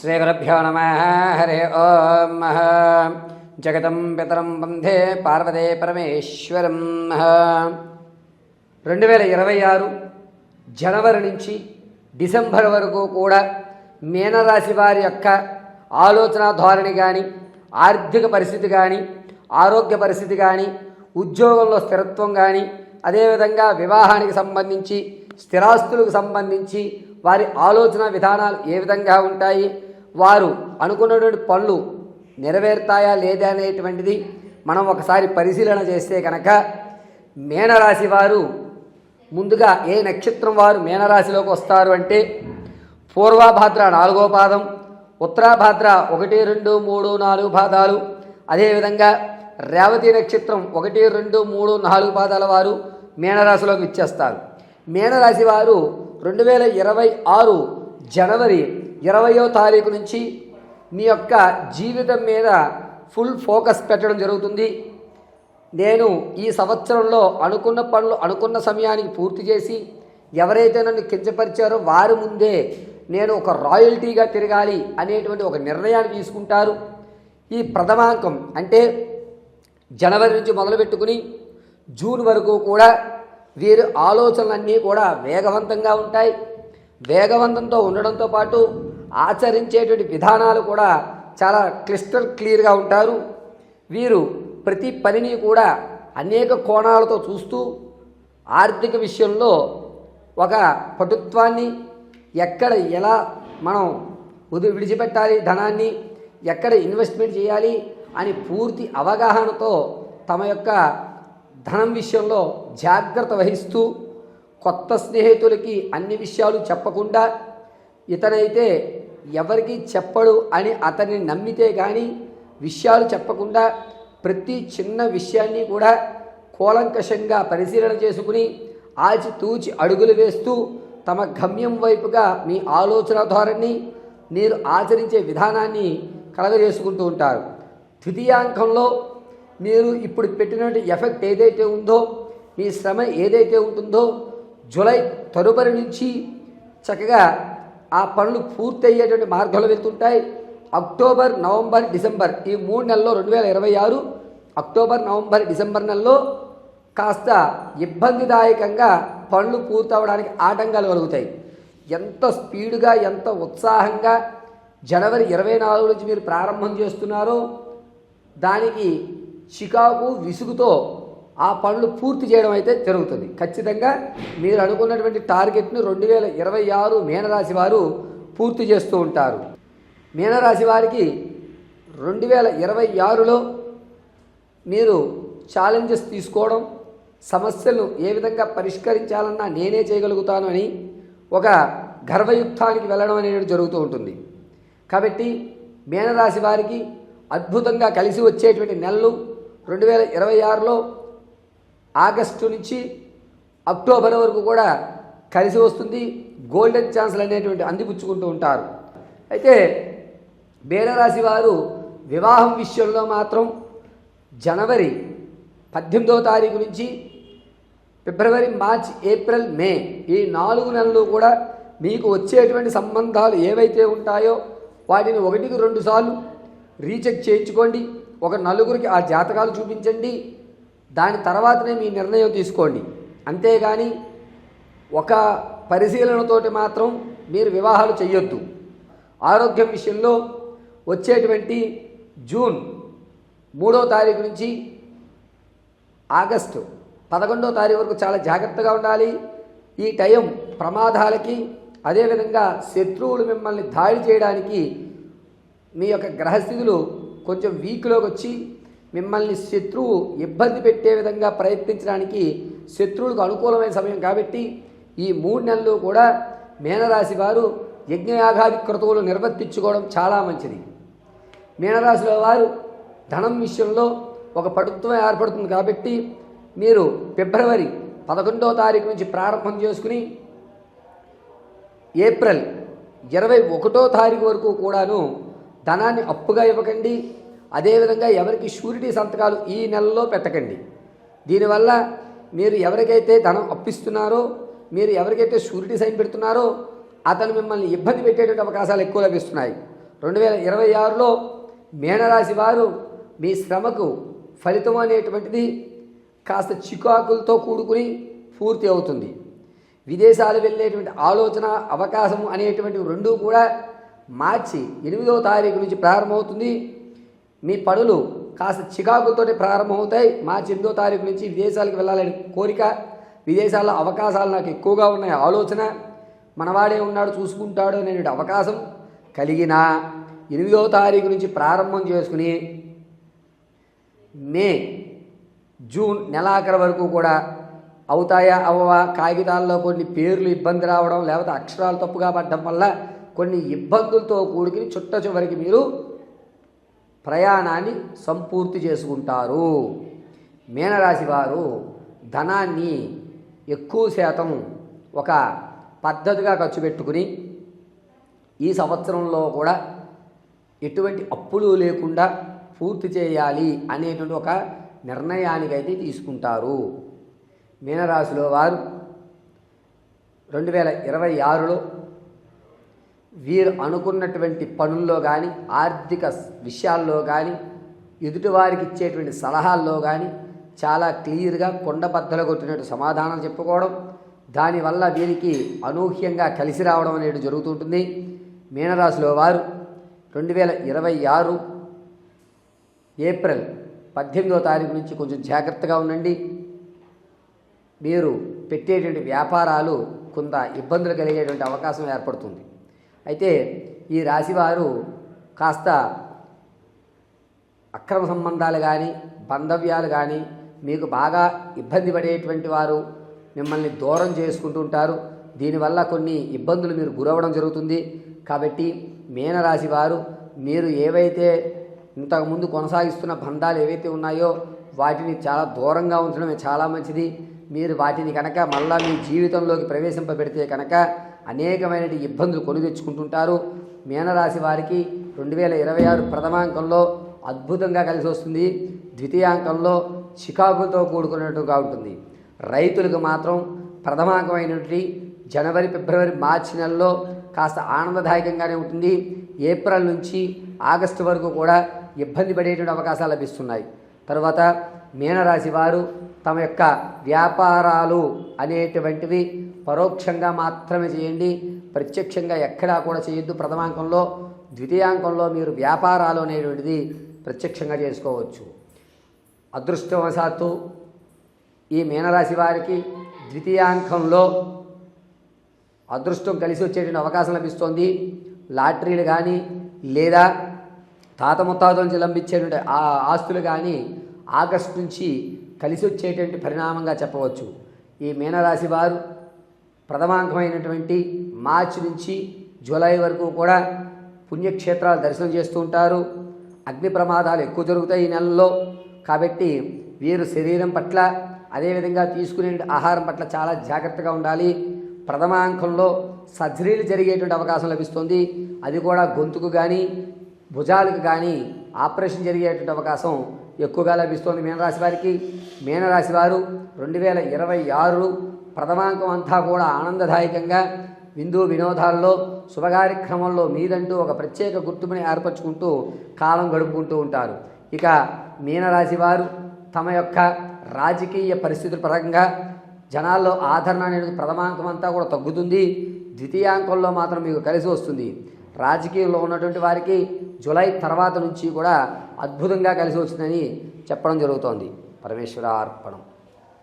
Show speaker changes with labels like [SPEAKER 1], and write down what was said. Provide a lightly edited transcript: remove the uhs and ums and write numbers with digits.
[SPEAKER 1] श्रीगुरुभ्यो नमः। हरि ओम। जगतं पितरं वंदे पार्वती परमेश्वरं। 2026 జనవరి నుంచి డిసెంబర్ వరకు కూడా మీనరాశి వారి యొక్క ఆలోచన ధోరణి కానీ, ఆర్థిక పరిస్థితి కానీ, ఆరోగ్య పరిస్థితి కానీ, ఉద్యోగంలో స్థిరత్వం కానీ, అదేవిధంగా వివాహానికి సంబంధించి, స్థిరాస్తులకు సంబంధించి వారి ఆలోచన విధానాలు ఏ విధంగా ఉంటాయి, వారు అనుకున్నటువంటి పనులు నెరవేరుతాయా లేదా అనేటువంటిది మనం ఒకసారి పరిశీలన చేస్తే కనుక, మీనరాశి వారు ముందుగా ఏ నక్షత్రం వారు మీనరాశిలోకి వస్తారు అంటే పూర్వభాద్ర 4వ పాదం, ఉత్తరాభాద్ర 1, 2, 3, 4 పాదాలు, అదేవిధంగా రేవతి నక్షత్రం 1, 2, 3, 4 పాదాల వారు మీనరాశిలోకి విచ్చేస్తారు. మీనరాశి వారు 2026 జనవరి 20వ తారీఖు నుంచి మీ యొక్క జీవితం మీద ఫుల్ ఫోకస్ పెట్టడం జరుగుతుంది. నేను ఈ సంవత్సరంలో అనుకున్న పనులు అనుకున్న సమయానికి పూర్తి చేసి, ఎవరైతే నన్ను కించపరిచారో వారి ముందే నేను ఒక రాయల్టీగా తిరగాలి అనేటువంటి ఒక నిర్ణయాన్ని తీసుకుంటారు. ఈ ప్రథమాంకం అంటే జనవరి నుంచి మొదలుపెట్టుకుని జూన్ వరకు కూడా వీరి ఆలోచనలన్నీ కూడా వేగవంతంగా ఉంటాయి. వేగవంతంతో ఉండడంతో పాటు ఆచరించేటువంటి విధానాలు కూడా చాలా క్లియర్గా ఉంటారు. వీరు ప్రతి పనిని కూడా అనేక కోణాలతో చూస్తూ ఆర్థిక విషయంలో ఒక పటుత్వాన్ని, ఎక్కడ ఎలా మనం విడిచిపెట్టాలి ధనాన్ని, ఎక్కడ ఇన్వెస్ట్మెంట్ చేయాలి అని పూర్తి అవగాహనతో తమ యొక్క ధనం విషయంలో జాగ్రత్త వహిస్తూ, కొత్త స్నేహితులకి అన్ని విషయాలు చెప్పకుండా, ఇతనైతే ఎవరికి చెప్పడు అని అతన్ని నమ్మితే కానీ విషయాలు చెప్పకుండా ప్రతి చిన్న విషయాన్ని కూడా కూలంకషంగా పరిశీలన చేసుకుని ఆచితూచి అడుగులు వేస్తూ తమ గమ్యం వైపుగా మీ ఆలోచన ధోరణి, మీరు ఆచరించే విధానాన్ని కలగజేసుకుంటూ ఉంటారు. ద్వితీయాంకంలో మీరు ఇప్పుడు పెట్టినటువంటి ఎఫెక్ట్ ఏదైతే ఉందో, మీ శ్రమ ఏదైతే ఉంటుందో, జూలై తదుపరి నుంచి చక్కగా ఆ పనులు పూర్తయ్యేటువంటి మార్గంలో వెళ్తుంటాయి. అక్టోబర్, నవంబర్, డిసెంబర్ ఈ 3 నెలల్లో 2026 అక్టోబర్, నవంబర్, డిసెంబర్ నెలలో కాస్త ఇబ్బందిదాయకంగా పనులు పూర్తవడానికి ఆటంకాలు కలుగుతాయి. ఎంత స్పీడ్గా, ఎంత ఉత్సాహంగా జనవరి 24 నుంచి మీరు ప్రారంభం చేస్తున్నారో దానికి చికాకు, విసుగుతో ఆ పనులు పూర్తి చేయడం అయితే జరుగుతుంది. ఖచ్చితంగా మీరు అనుకున్నటువంటి టార్గెట్ను 2026 మీనరాశి వారు పూర్తి చేస్తూ ఉంటారు. మీనరాశి వారికి 2026లో మీరు ఛాలెంజెస్ తీసుకోవడం, సమస్యలను ఏ విధంగా పరిష్కరించాలన్నా నేనే చేయగలుగుతాను అని ఒక గర్వయుక్తానికి వెళ్ళడం అనేది జరుగుతూ ఉంటుంది. కాబట్టి మీనరాశి వారికి అద్భుతంగా కలిసి వచ్చేటువంటి నెలలు 2026లో ఆగస్టు నుంచి అక్టోబర్ వరకు కూడా కలిసి వస్తుంది. గోల్డెన్ ఛాన్స్లు అనేటువంటి అందిపుచ్చుకుంటూ ఉంటారు. అయితే మీనరాశి వారు వివాహం విషయంలో మాత్రం జనవరి 18వ తారీఖు నుంచి ఫిబ్రవరి, మార్చి, ఏప్రిల్, మే ఈ 4 నెలలు కూడా మీకు వచ్చేటువంటి సంబంధాలు ఏవైతే ఉంటాయో వాటిని 1కి 2 సార్లు రీచెక్ చేయించుకోండి. ఒక 4గురికి ఆ జాతకాలు చూపించండి. దాని తర్వాతనే మీ నిర్ణయం తీసుకోండి. అంతేగాని ఒక పరిశీలనతోటి మాత్రం మీరు వివాహాలు చేయొద్దు. ఆరోగ్యం విషయంలో వచ్చేటువంటి జూన్ 3వ తారీఖు నుంచి ఆగస్టు 11వ తారీఖు వరకు చాలా జాగ్రత్తగా ఉండాలి. ఈ టైం ప్రమాదాలకి, అదేవిధంగా శత్రువులు మిమ్మల్ని దాడి చేయడానికి, మీ యొక్క గ్రహస్థితులు కొంచెం వీక్లోకి వచ్చి మిమ్మల్ని శత్రువు ఇబ్బంది పెట్టే విధంగా ప్రయత్నించడానికి శత్రువులకు అనుకూలమైన సమయం. కాబట్టి ఈ 3 నెలలు కూడా మీనరాశి వారు యజ్ఞయాగాది క్రతువులు నిర్వర్తించుకోవడం చాలా మంచిది. మీనరాశిలో వారు ధనం విషయంలో ఒక పటుత్వం ఏర్పడుతుంది. కాబట్టి మీరు ఫిబ్రవరి 11వ తారీఖు నుంచి ప్రారంభం చేసుకుని ఏప్రిల్ 21వ తారీఖు వరకు కూడాను ధనాన్ని అప్పుగా ఇవ్వకండి. అదేవిధంగా ఎవరికి షూరిటీ సంతకాలు ఈ నెలలో పెట్టకండి. దీనివల్ల మీరు ఎవరికైతే ధనం అప్పిస్తున్నారో, మీరు ఎవరికైతే షూరిటీ సైన్ పెడుతున్నారో అతను మిమ్మల్ని ఇబ్బంది పెట్టేటువంటి అవకాశాలు ఎక్కువ లభిస్తున్నాయి. 2026లో మీనరాశి వారు మీ శ్రమకు ఫలితం అనేటువంటిది కాస్త చికాకులతో కూడుకుని పూర్తి అవుతుంది. విదేశాలు వెళ్ళేటువంటి ఆలోచన అవకాశం అనేటువంటివి రెండూ కూడా మార్చి 8వ తారీఖు నుంచి ప్రారంభమవుతుంది. మీ పనులు కాస్త చికాకులతోటి ప్రారంభమవుతాయి. మార్చి 8వ తారీఖు నుంచి విదేశాలకు వెళ్ళాలని కోరిక, విదేశాల్లో అవకాశాలు నాకు ఎక్కువగా ఉన్నాయి ఆలోచన, మనవాడే ఉన్నాడు చూసుకుంటాడు అనే అవకాశం కలిగిన 8వ తారీఖు నుంచి ప్రారంభం చేసుకుని మే జూన్ నెలాఖరు వరకు కూడా అవుతాయా అవ్వవా, కాగితాల్లో కొన్ని పేర్లు ఇబ్బంది రావడం, లేకపోతే అక్షరాలు తప్పుగా పడడం వల్ల కొన్ని ఇబ్బందులతో కూడుకుని చుట్ట చివరికి మీరు ప్రయాణాన్ని సంపూర్తి చేసుకుంటారు. మీనరాశి వారు ధనాన్ని ఎక్కువ శాతం ఒక పద్ధతిగా ఖర్చు పెట్టుకుని ఈ సంవత్సరంలో కూడా ఎటువంటి అప్పులు లేకుండా పూర్తి చేయాలి అనేటువంటి ఒక నిర్ణయానికైతే తీసుకుంటారు. మీనరాశిలో వారు 2026లో వీరు అనుకున్నటువంటి పనుల్లో కానీ, ఆర్థిక విషయాల్లో కానీ, ఎదుటివారికి ఇచ్చేటువంటి సలహాల్లో కానీ చాలా క్లియర్గా కొండబద్దలు కొట్టినట్టు సమాధానం చెప్పుకోవడం, దానివల్ల వీరికి అనూహ్యంగా కలిసి రావడం అనేది జరుగుతుంటుంది. మీనరాశిలో వారు 2026 ఏప్రిల్ 18వ తారీఖు నుంచి కొంచెం జాగ్రత్తగా ఉండండి. మీరు పెట్టేటువంటి వ్యాపారాలు కొంత ఇబ్బందులు కలిగేటువంటి అవకాశం ఏర్పడుతుంది. అయితే ఈ రాశివారు కాస్త అక్రమ సంబంధాలు కానీ, బంధవ్యాలు కానీ మీకు బాగా ఇబ్బంది పడేటువంటి వారు మిమ్మల్ని దూరం చేసుకుంటూ ఉంటారు. దీనివల్ల కొన్ని ఇబ్బందులు మీరు గురవడం జరుగుతుంది. కాబట్టి మీనరాశి వారు మీరు ఏవైతే ఇంతకుముందు కొనసాగిస్తున్న బంధాలు ఏవైతే ఉన్నాయో వాటిని చాలా దూరంగా ఉంచడమే చాలా మంచిది. మీరు వాటిని కనుక మళ్ళా మీ జీవితంలోకి ప్రవేశింపబెడితే కనుక అనేకమైన ఇబ్బందులు కొని తెచ్చుకుంటుంటారు. మీనరాశి వారికి 2026 ప్రథమాంకంలో అద్భుతంగా కలిసి వస్తుంది. ద్వితీయాంకంలో చికాకులతో కూడుకున్నట్టుగా ఉంటుంది. రైతులకు మాత్రం ప్రథమాంకమైనటువంటి జనవరి, ఫిబ్రవరి, మార్చి నెలలో కాస్త ఆనందదాయకంగానే ఉంటుంది. ఏప్రిల్ నుంచి ఆగస్టు వరకు కూడా ఇబ్బంది పడేటువంటి అవకాశాలు లభిస్తున్నాయి. తర్వాత మీనరాశి వారు తమ యొక్క వ్యాపారాలు అనేటువంటివి పరోక్షంగా మాత్రమే చేయండి, ప్రత్యక్షంగా ఎక్కడా కూడా చేయొద్దు. ప్రథమాంకంలో, ద్వితీయాంకంలో మీరు వ్యాపారాలు అనేటువంటిది ప్రత్యక్షంగా చేసుకోవచ్చు. అదృష్టవశాత్తు ఈ మీనరాశి వారికి ద్వితీయాంకంలో అదృష్టం కలిసి వచ్చేటువంటి అవకాశం లభిస్తోంది. లాటరీలు కానీ లేదా తాత ముత్తాతల నుంచి లభించేటువంటి ఆ ఆస్తులు కానీ ఆగస్టు నుంచి కలిసి వచ్చేటువంటి పరిణామంగా చెప్పవచ్చు. ఈ మీనరాశి వారు ప్రథమాంకమైనటువంటి మార్చి నుంచి జూలై వరకు కూడా పుణ్యక్షేత్రాలు దర్శనం చేస్తూ ఉంటారు. అగ్ని ప్రమాదాలు ఎక్కువ జరుగుతాయి ఈ నెలలో. కాబట్టి వీరు శరీరం పట్ల, అదేవిధంగా తీసుకునే ఆహారం పట్ల చాలా జాగ్రత్తగా ఉండాలి. ప్రథమాంకంలో సర్జరీలు జరిగేటువంటి అవకాశం లభిస్తుంది. అది కూడా గొంతుకు కానీ, భుజాలకు కానీ ఆపరేషన్ జరిగేటువంటి అవకాశం ఎక్కువగా లభిస్తోంది మీనరాశి వారికి. మీనరాశి వారు 2026 ప్రథమాంకం అంతా కూడా ఆనందదాయకంగా విందు వినోదాల్లో, శుభకార్యక్రమంలో మీదంటూ ఒక ప్రత్యేక గుర్తుని ఏర్పరచుకుంటూ కాలం గడుపుకుంటూ ఉంటారు. ఇక మీనరాశి వారు తమ యొక్క రాజకీయ పరిస్థితుల పరంగా జనాల్లో ఆదరణ అనేది ప్రథమాంకం అంతా కూడా తగ్గుతుంది. ద్వితీయాంకంలో మాత్రం మీకు కలిసి వస్తుంది. రాజకీయంలో ఉన్నటువంటి వారికి జూలై తర్వాత నుంచి కూడా అద్భుతంగా కలిసి వచ్చిందని చెప్పడం జరుగుతోంది. పరమేశ్వరార్పణం.